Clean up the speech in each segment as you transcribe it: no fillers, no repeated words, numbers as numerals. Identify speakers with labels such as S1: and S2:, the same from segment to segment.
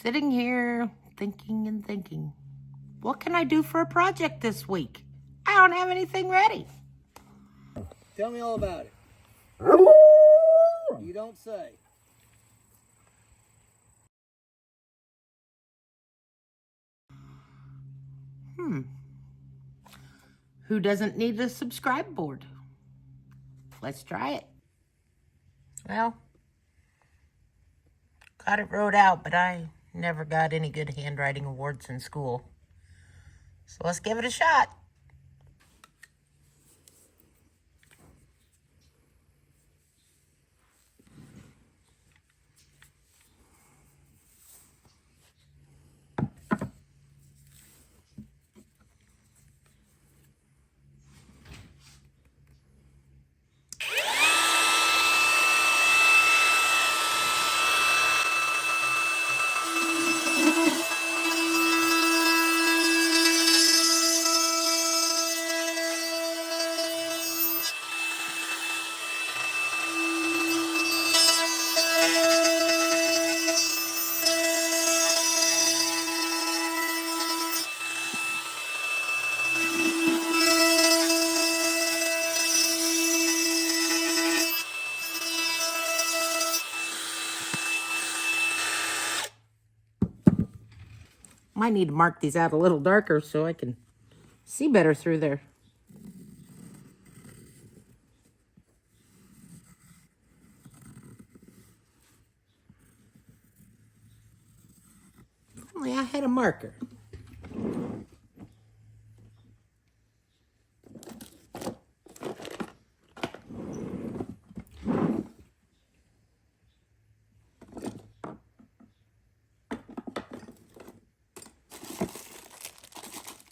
S1: Sitting here thinking and thinking. What can I do for a project this week? I don't have anything ready.
S2: Tell me all about it. You don't say.
S1: Who doesn't need a subscribe board? Let's try it. Well, got it wrote out, but I never got any good handwriting awards in school. So let's give it a shot. Might need to mark these out a little darker so I can see better through there. If only I had a marker.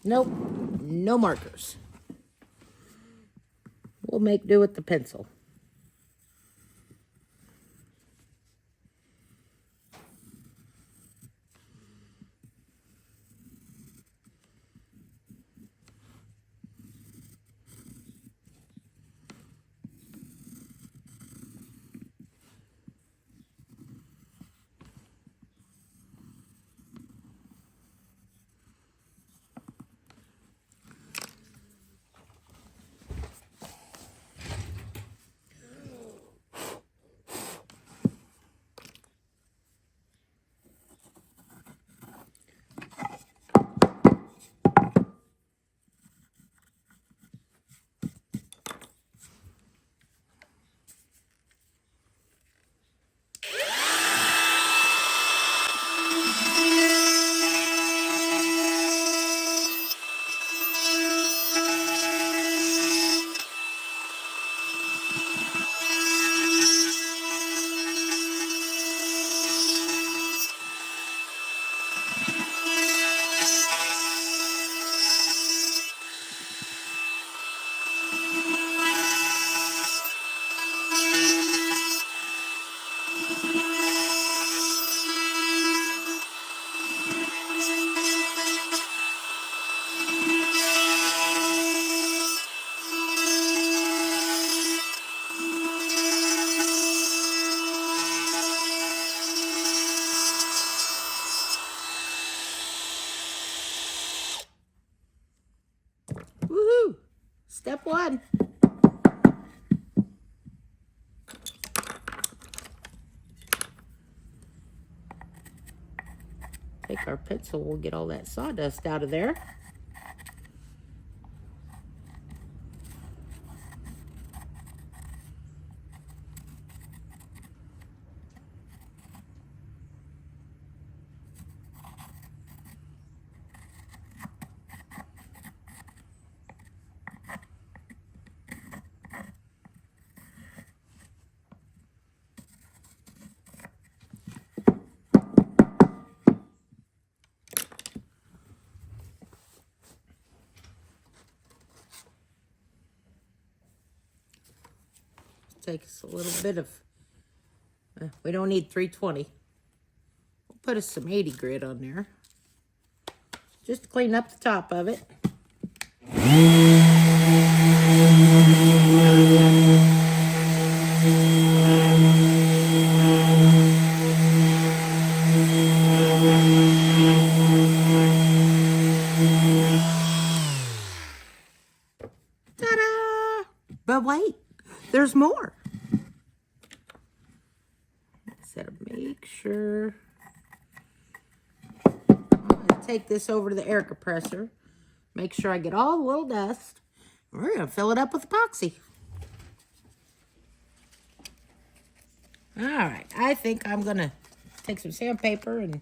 S1: Nope, no markers. We'll make do with the pencil. Woohoo! Step one. Take our pencil, we'll get all that sawdust out of there. Take us a little bit of, we don't need 320. We'll put us some 80 grit on there. Just to clean up the top of it. there's more. Instead of make sure. I'm going to take this over to the air compressor. Make sure I get all the little dust. We're going to fill it up with epoxy. All right, I think I'm going to take some sandpaper and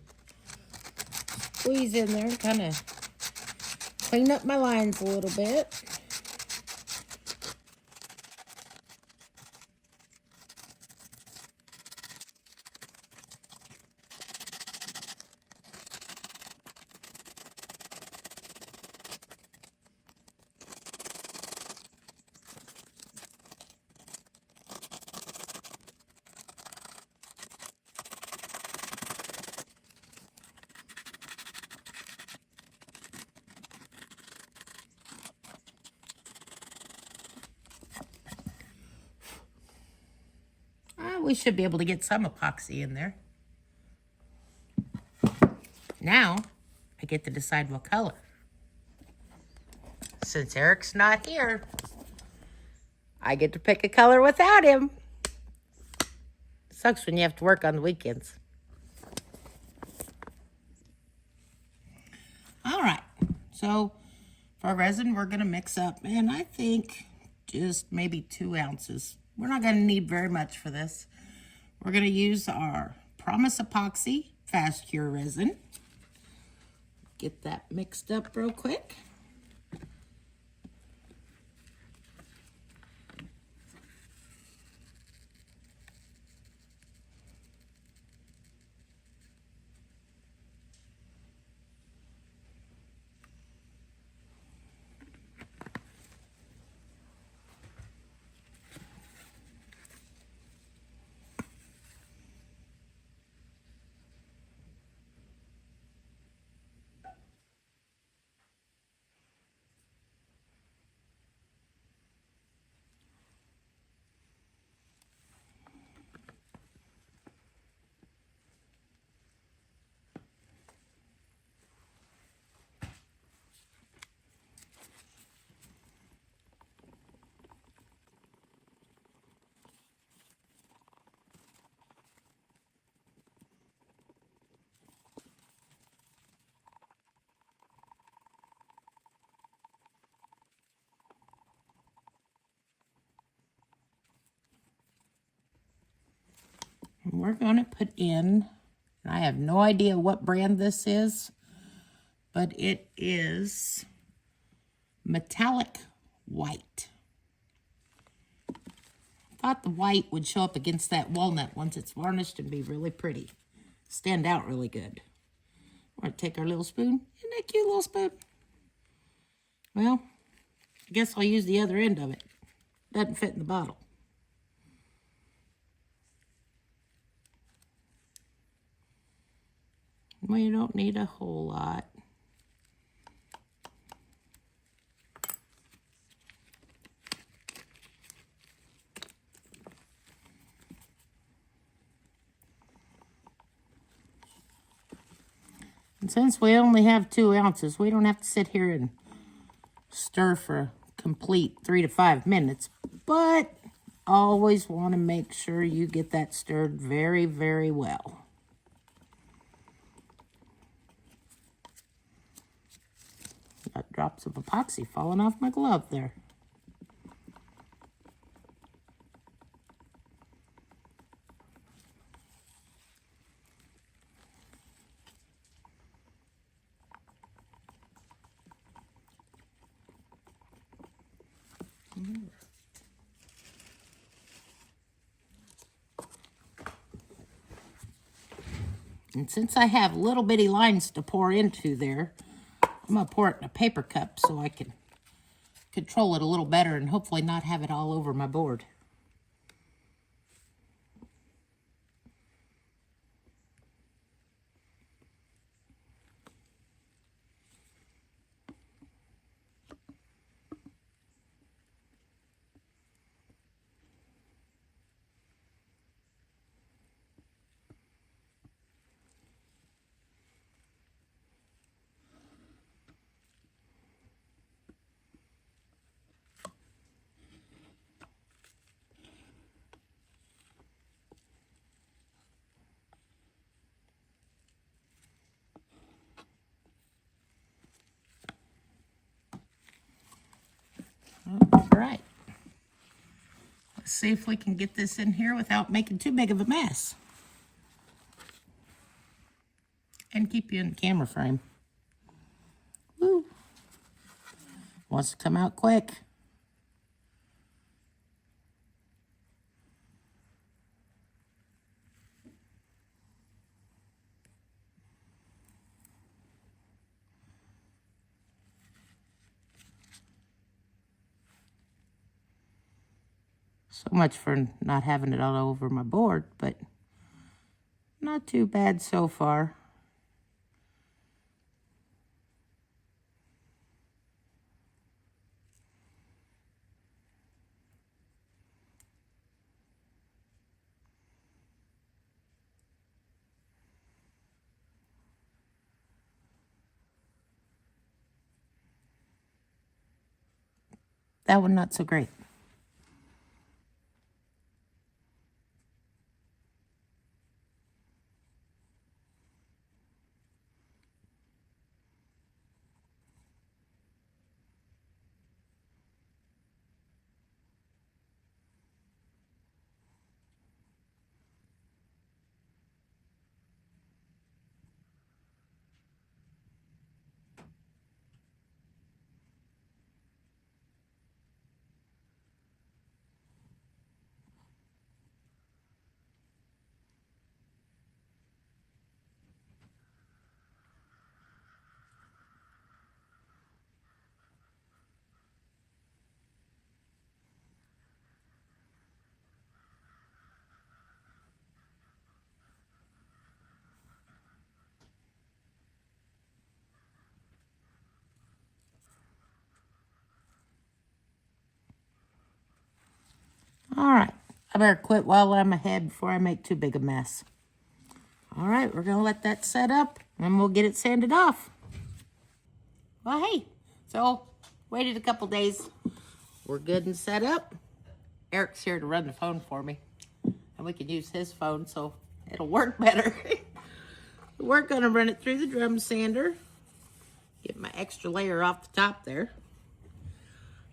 S1: squeeze in there and kind of clean up my lines a little bit. We should be able to get some epoxy in there. Now, I get to decide what color. Since Eric's not here, I get to pick a color without him. Sucks when you have to work on the weekends. All right, so for resin, we're gonna mix up, and I think just maybe 2 ounces. We're not gonna need very much for this. We're gonna use our Promise Epoxy Fast Cure resin. Get that mixed up real quick. We're going to put in, and I have no idea what brand this is, but it is metallic white. Thought the white would show up against that walnut once it's varnished and be really pretty. Stand out really good. We're going to take our little spoon. Isn't that cute little spoon? Well, I guess I'll use the other end of it. Doesn't fit in the bottle. We don't need a whole lot. And since we only have 2 ounces, we don't have to sit here and stir for a complete 3 to 5 minutes. But always want to make sure you get that stirred very, very well. Got drops of epoxy falling off my glove there. And since I have little bitty lines to pour into there, I'm going to pour it in a paper cup so I can control it a little better and hopefully not have it all over my board. All right. Let's see if we can get this in here without making too big of a mess. And keep you in the camera frame. Woo. Wants to come out quick. So much for not having it all over my board, but not too bad so far. That one not so great. All right, I better quit while I'm ahead before I make too big a mess. All right, we're gonna let that set up and we'll get it sanded off. Well, hey, so waited a couple days. We're good and set up. Eric's here to run the phone for me, and we can use his phone so it'll work better. We're gonna run it through the drum sander, get my extra layer off the top there,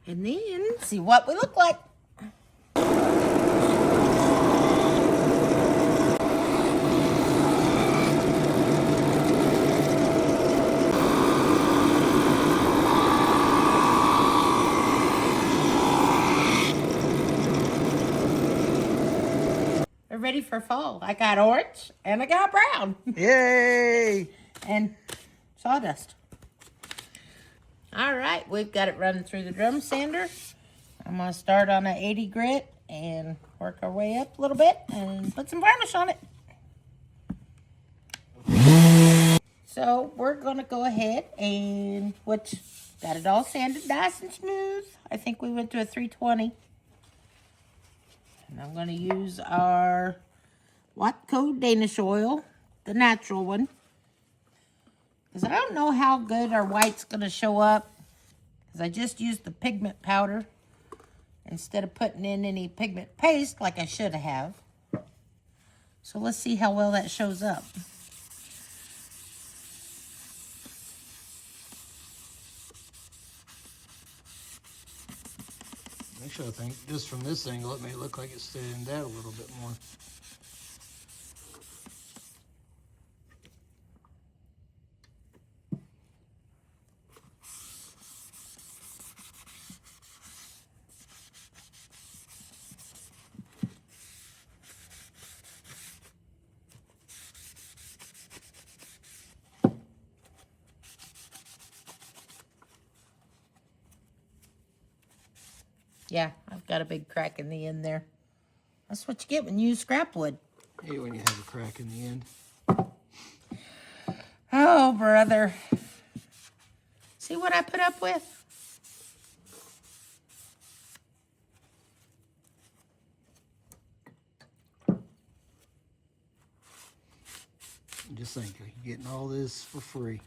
S1: and then see what we look like. We're ready for fall. I got orange and I got brown.
S2: Yay!
S1: And sawdust. All right, we've got it running through the drum sander. I'm gonna start on an 80 grit and work our way up a little bit and put some varnish on it. So we're gonna go ahead and, which got it all sanded nice and smooth. I think we went to a 320. And I'm gonna use our Watco Danish oil, the natural one. Because I don't know how good our white's gonna show up. Because I just used the pigment powder instead of putting in any pigment paste like I should have. So let's see how well that shows up.
S2: Actually, I think just from this angle, it may look like it's standing out a little bit more.
S1: Yeah, I've got a big crack in the end there. That's what you get when you use scrap wood.
S2: Hey, when you have a crack in the end.
S1: Oh, brother. See what I put up with?
S2: Just think, you're getting all this for free.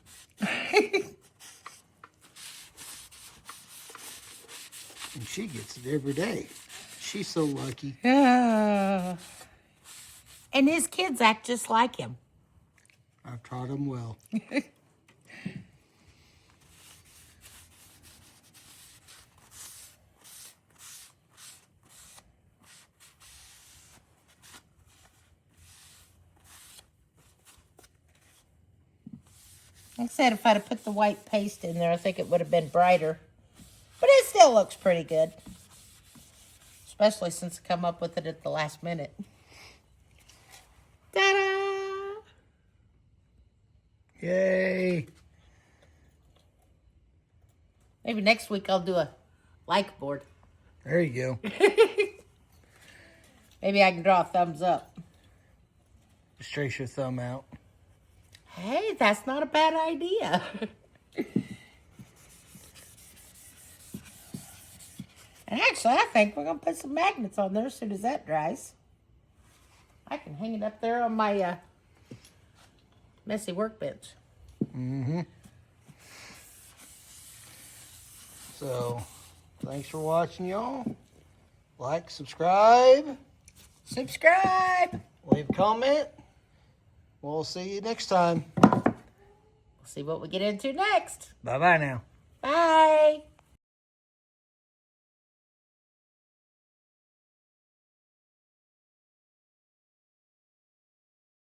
S2: And she gets it every day. She's so lucky.
S1: And his kids act just like him.
S2: I've taught them well.
S1: Like I said, if I'd have put the white paste in there, I think it would have been brighter. But it still looks pretty good. Especially since I come up with it at the last minute. Ta-da!
S2: Yay.
S1: Maybe next week I'll do a like board.
S2: There you go.
S1: Maybe I can draw a thumbs up.
S2: Just trace your thumb out.
S1: Hey, that's not a bad idea. And actually, I think we're going to put some magnets on there as soon as that dries. I can hang it up there on my messy workbench.
S2: Mm-hmm. So, thanks for watching, y'all. Like, subscribe.
S1: Subscribe.
S2: Leave a comment. We'll see you next time.
S1: We'll see what we get into next.
S2: Bye-bye now.
S1: Bye.